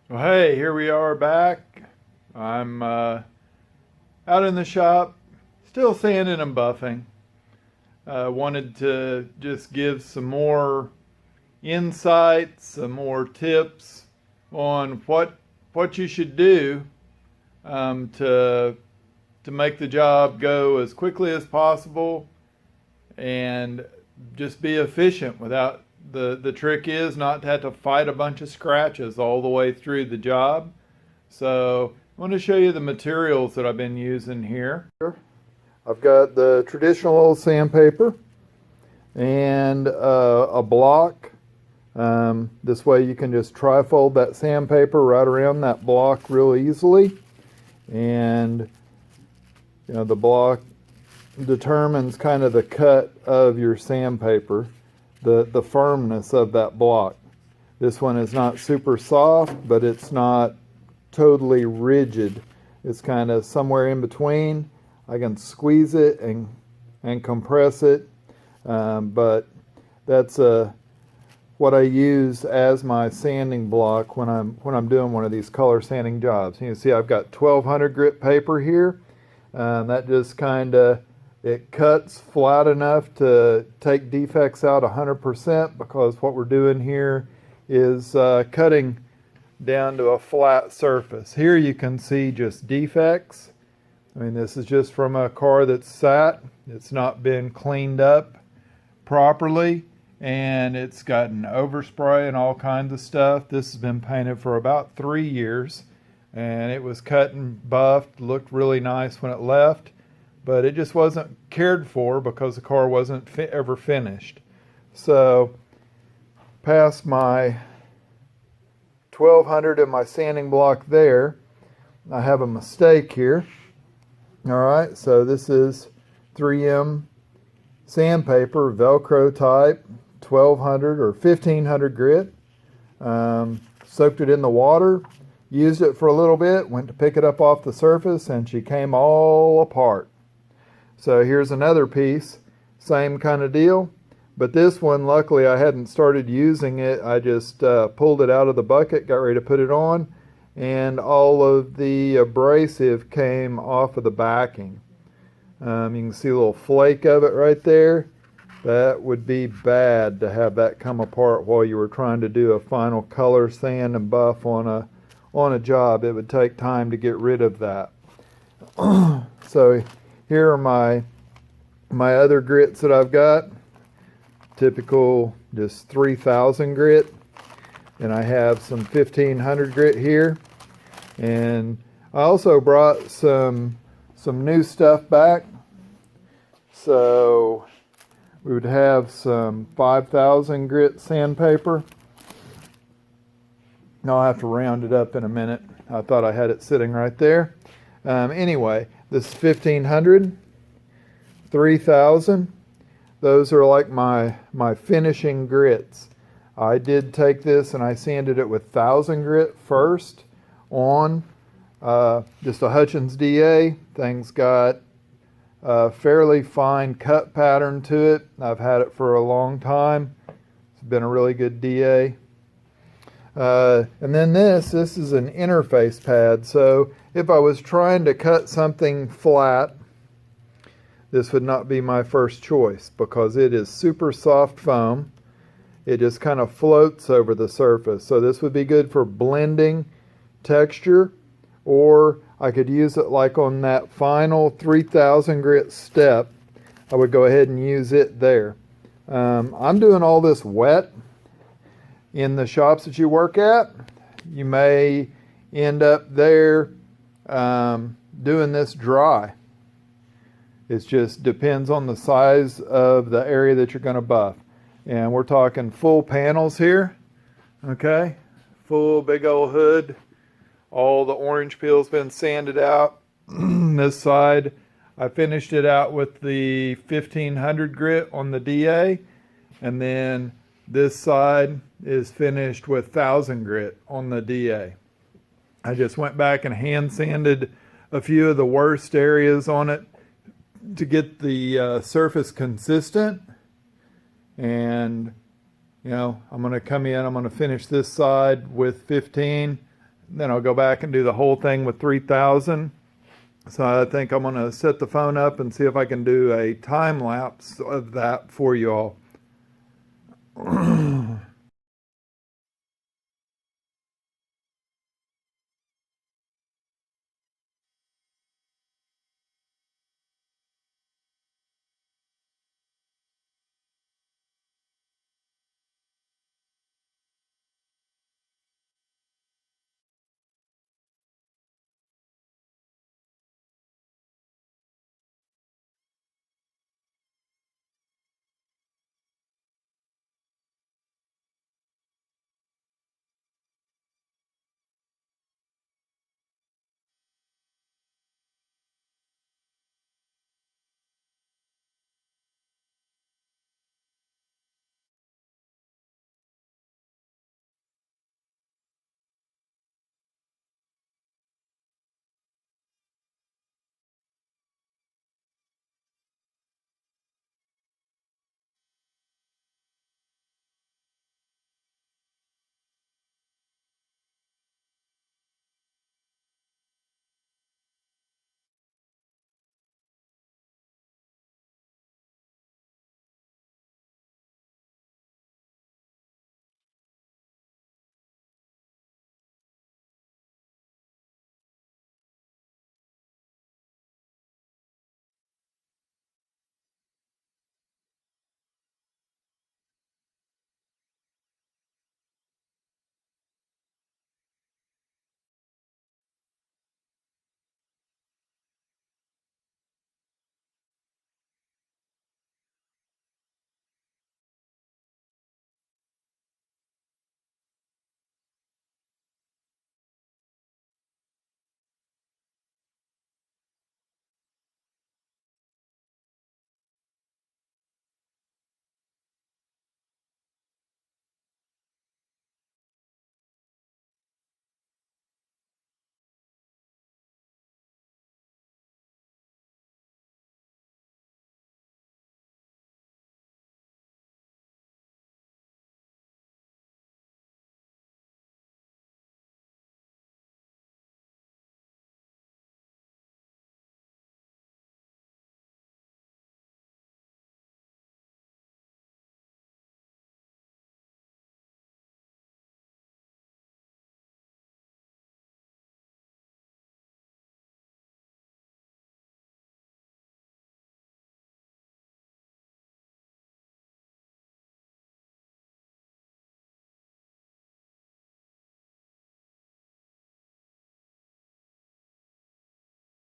Well, hey, here we are back. I'm out in the shop, still sanding and buffing. Wanted to just give some more insights, some more tips on what you should do to make the job go as quickly as possible and just be efficient without the trick is not to have to fight a bunch of scratches all the way through the job. So I want to show you the materials that I've been using here. I've got the traditional old sandpaper and a block. This way you can just tri-fold that sandpaper right around that block real easily. And the block determines kind of the cut of your sandpaper, the firmness of that block. This one is not super soft, but it's not totally rigid. It's kind of somewhere in between. I can squeeze it and compress it, but that's what I use as my sanding block when I'm doing one of these color sanding jobs. You can see I've got 1200 grit paper here. That just kind of, it cuts flat enough to take defects out 100%, because what we're doing here is cutting down to a flat surface. Here you can see just defects. I mean, this is just from a car that's sat. It's not been cleaned up properly, and it's gotten overspray and all kinds of stuff. This has been painted for about 3 years, and it was cut and buffed, looked really nice when it left, but it just wasn't cared for because the car wasn't ever finished. So past my 1200 in my sanding block there, I have a mistake here. All right, so this is 3M sandpaper, Velcro type, 1200 or 1500 grit. Soaked it in the water, used it for a little bit, went to pick it up off the surface, and she came all apart. So here's another piece, same kind of deal, but this one, luckily I hadn't started using it. I just pulled it out of the bucket, got ready to put it on, and all of the abrasive came off of the backing. You can see a little flake of it right there. That would be bad to have that come apart while you were trying to do a final color sand and buff on a job. It would take time to get rid of that. So here are my other grits that I've got. Typical just 3000 grit. And I have some 1500 grit here. And I also brought some new stuff back. So we would have some 5000 grit sandpaper. I'll have to round it up in a minute. I thought I had it sitting right there. Anyway, this is 1500, 3000. Those are like my finishing grits. I did take this and I sanded it with 1000 grit first on just a Hutchins DA. Thing's got a fairly fine cut pattern to it. I've had it for a long time. It's been a really good DA. And then this is an interface pad. So if I was trying to cut something flat, this would not be my first choice because it is super soft foam. It just kind of floats over the surface. So this would be good for blending texture, or I could use it like on that final 3000 grit step. I would go ahead and use it there. I'm doing all this wet. In the shops that you work at, you may end up there doing this dry. It just depends on the size of the area that you're going to buff. And we're talking full panels here, okay? Full big old hood. All the orange peel's been sanded out. This side, I finished it out with the 1500 grit on the DA. And then this side is finished with 1000 grit on the DA. I just went back and hand sanded a few of the worst areas on it to get the surface consistent. And I'm going to come in, I'm going to finish this side with 15, Then I'll go back and do the whole thing with 3,000. So I think I'm going to set the phone up and see if I can do a time lapse of that for you all.